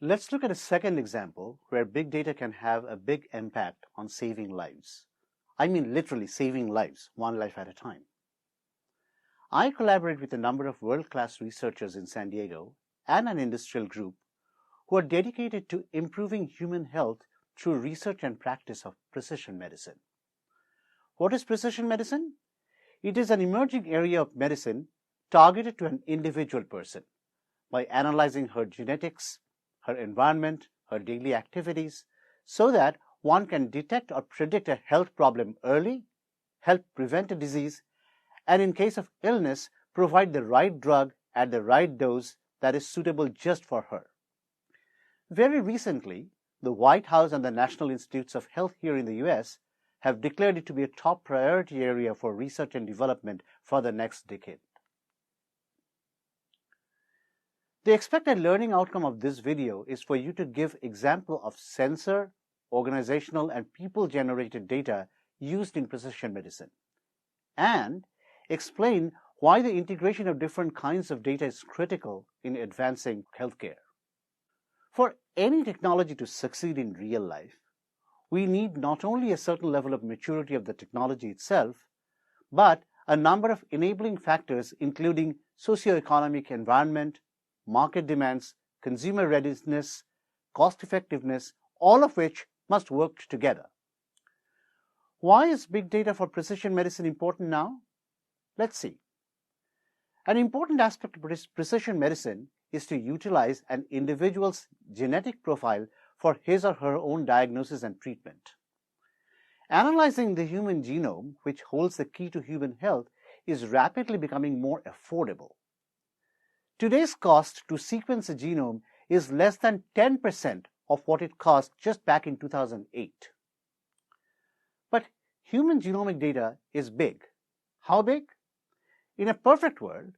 Let's look at a second example where big data can have a big impact on saving lives. I mean literally saving lives, one life at a time. I collaborate with a number of world-class researchers in San Diego and an industrial group who are dedicated to improving human health through research and practice of precision medicine. What is precision medicine? It is an emerging area of medicine targeted to an individual person by analyzing her genetics, her environment, her daily activities, so that one can detect or predict a health problem early, help prevent a disease, and in case of illness, provide the right drug at the right dose that is suitable just for her. Very recently, the White House and the National Institutes of Health here in the US have declared it to be a top priority area for research and development for the next decade. The expected learning outcome of this video is for you to give example of sensor, organizational, and people-generated data used in precision medicine, and explain why the integration of different kinds of data is critical in advancing healthcare. For any technology to succeed in real life, we need not only a certain level of maturity of the technology itself, but a number of enabling factors including socioeconomic environment, market demands, consumer readiness, cost effectiveness, all of which must work together. Why is big data for precision medicine important now? Let's see. An important aspect of precision medicine is to utilize an individual's genetic profile for his or her own diagnosis and treatment. Analyzing the human genome, which holds the key to human health, is rapidly becoming more affordable. Today's cost to sequence a genome is less than 10% of what it cost just back in 2008. But human genomic data is big. How big? In a perfect world,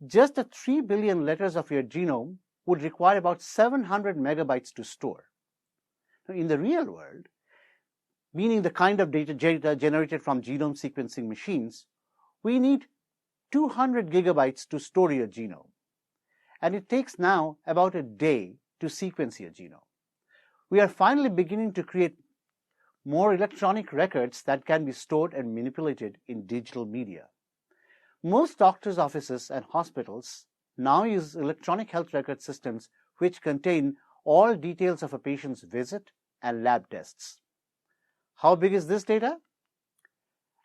just the 3 billion letters of your genome would require about 700 megabytes to store. Now, in the real world, meaning the kind of data generated from genome sequencing machines, we need 200 gigabytes to store your genome. And it takes now about a day to sequence your genome. We are finally beginning to create more electronic records that can be stored and manipulated in digital media. Most doctors' offices and hospitals now use electronic health record systems which contain all details of a patient's visit and lab tests. How big is this data?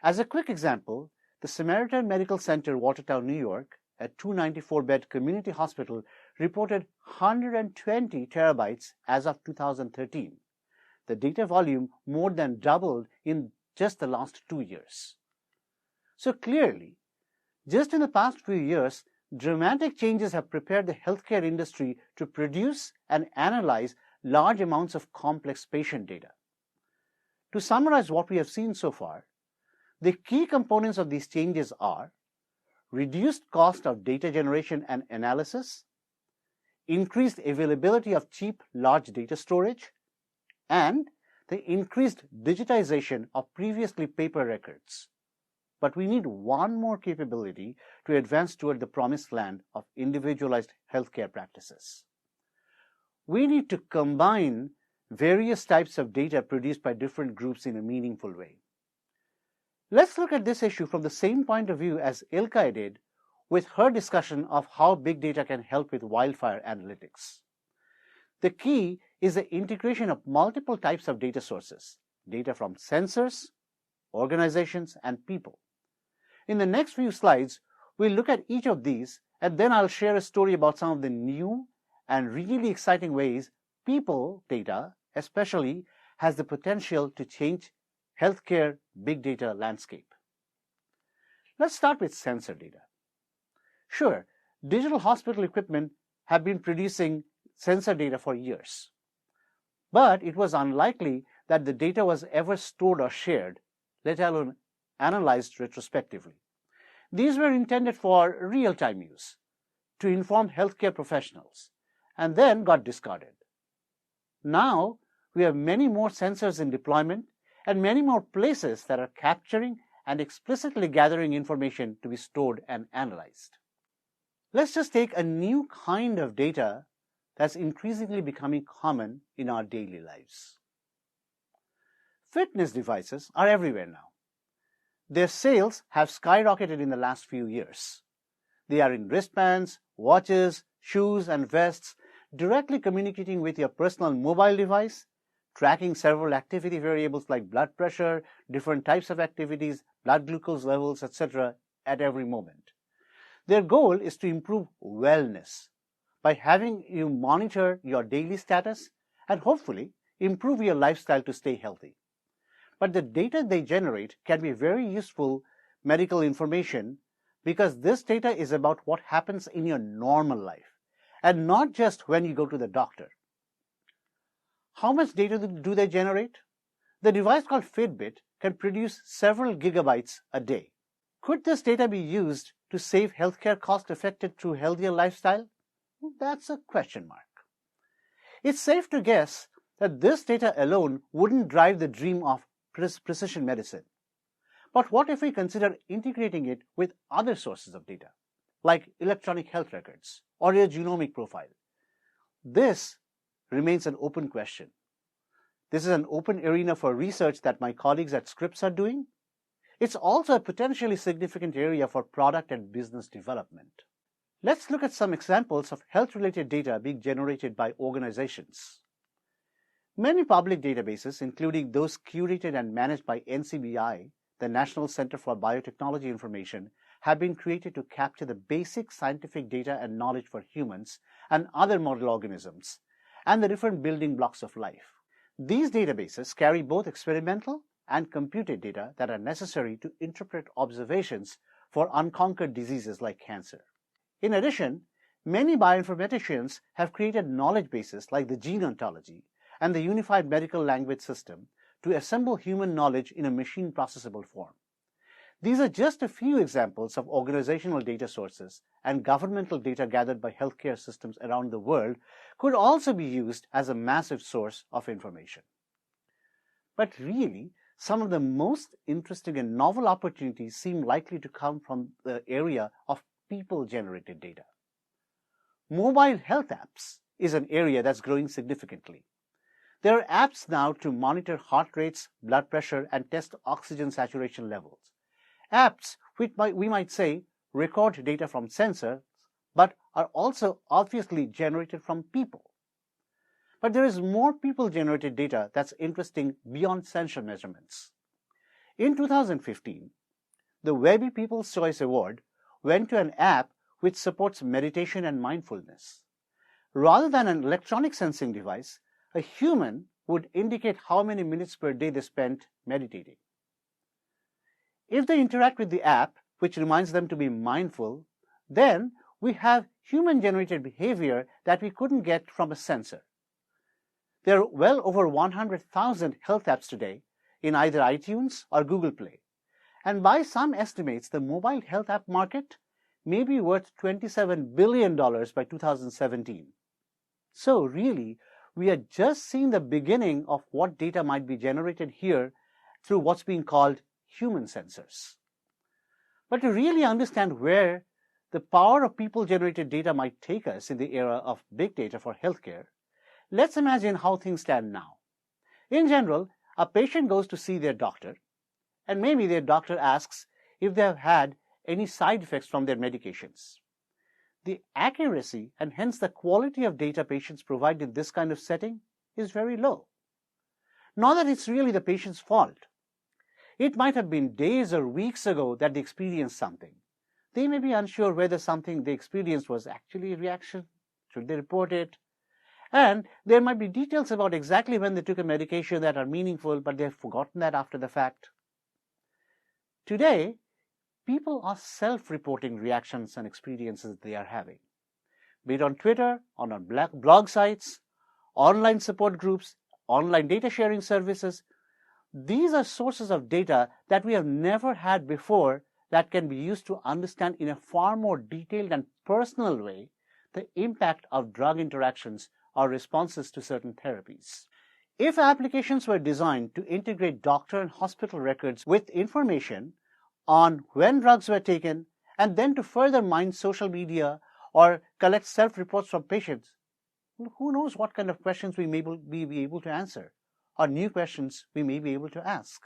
As a quick example, the Samaritan Medical Center, Watertown, New York, a 294-bed community hospital, reported 120 terabytes as of 2013. The data volume more than doubled in just the last 2 years. So clearly, just in the past few years, dramatic changes have prepared the healthcare industry to produce and analyze large amounts of complex patient data. To summarize what we have seen so far, the key components of these changes are reduced cost of data generation and analysis, increased availability of cheap large data storage, and the increased digitization of previously paper records. But we need one more capability to advance toward the promised land of individualized healthcare practices. We need to combine various types of data produced by different groups in a meaningful way. Let's look at this issue from the same point of view as Ilkay did with her discussion of how big data can help with wildfire analytics. The key is the integration of multiple types of data sources, data from sensors, organizations, and people. In the next few slides, we'll look at each of these, and then I'll share a story about some of the new and really exciting ways people data, especially, has the potential to change healthcare big data landscape. Let's start with sensor data. Sure, digital hospital equipment have been producing sensor data for years, but it was unlikely that the data was ever stored or shared, let alone analyzed retrospectively. These were intended for real-time use, to inform healthcare professionals, and then got discarded. Now, we have many more sensors in deployment and many more places that are capturing and explicitly gathering information to be stored and analyzed. Let's just take a new kind of data that's increasingly becoming common in our daily lives. Fitness devices are everywhere now. Their sales have skyrocketed in the last few years. They are in wristbands, watches, shoes, and vests, directly communicating with your personal mobile device, tracking several activity variables like blood pressure, different types of activities, blood glucose levels, etc. at every moment. Their goal is to improve wellness by having you monitor your daily status and hopefully improve your lifestyle to stay healthy. But the data they generate can be very useful medical information because this data is about what happens in your normal life and not just when you go to the doctor. How much data do they generate? The device called Fitbit can produce several gigabytes a day. Could this data be used to save healthcare costs affected through healthier lifestyle? That's a question mark. It's safe to guess that this data alone wouldn't drive the dream of precision medicine. But what if we consider integrating it with other sources of data, like electronic health records or your genomic profile? This remains an open question. This is an open arena for research that my colleagues at Scripps are doing. It's also a potentially significant area for product and business development. Let's look at some examples of health-related data being generated by organizations. Many public databases, including those curated and managed by NCBI, the National Center for Biotechnology Information, have been created to capture the basic scientific data and knowledge for humans and other model organisms, and the different building blocks of life. These databases carry both experimental and computed data that are necessary to interpret observations for unconquered diseases like cancer. In addition, many bioinformaticians have created knowledge bases like the Gene Ontology and the Unified Medical Language System to assemble human knowledge in a machine processable form. These are just a few examples of organizational data sources, and governmental data gathered by healthcare systems around the world could also be used as a massive source of information. But really, some of the most interesting and novel opportunities seem likely to come from the area of people-generated data. Mobile health apps is an area that's growing significantly. There are apps now to monitor heart rates, blood pressure, and test oxygen saturation levels. Apps which we might say record data from sensors, but are also obviously generated from people. But there is more people-generated data that's interesting beyond sensor measurements. In 2015, the Webby People's Choice Award went to an app which supports meditation and mindfulness. Rather than an electronic sensing device, a human would indicate how many minutes per day they spent meditating. If they interact with the app, which reminds them to be mindful, then we have human-generated behavior that we couldn't get from a sensor. There are well over 100,000 health apps today in either iTunes or Google Play. And by some estimates, the mobile health app market may be worth $27 billion by 2017. So really, we are just seeing the beginning of what data might be generated here through what's being called human sensors. But to really understand where the power of people-generated data might take us in the era of big data for healthcare, let's imagine how things stand now. In general, a patient goes to see their doctor, and maybe their doctor asks if they have had any side effects from their medications. The accuracy and hence the quality of data patients provide in this kind of setting is very low. Not that it's really the patient's fault. It might have been days or weeks ago that they experienced something. They may be unsure whether something they experienced was actually a reaction. Should they report it? And there might be details about exactly when they took a medication that are meaningful, but they've forgotten that after the fact. Today, people are self-reporting reactions and experiences they are having, be it on Twitter, on blog sites, online support groups, online data sharing services. These are sources of data that we have never had before that can be used to understand in a far more detailed and personal way the impact of drug interactions or responses to certain therapies. If applications were designed to integrate doctor and hospital records with information on when drugs were taken and then to further mine social media or collect self-reports from patients, who knows what kind of questions we may be able to answer, or new questions we may be able to ask.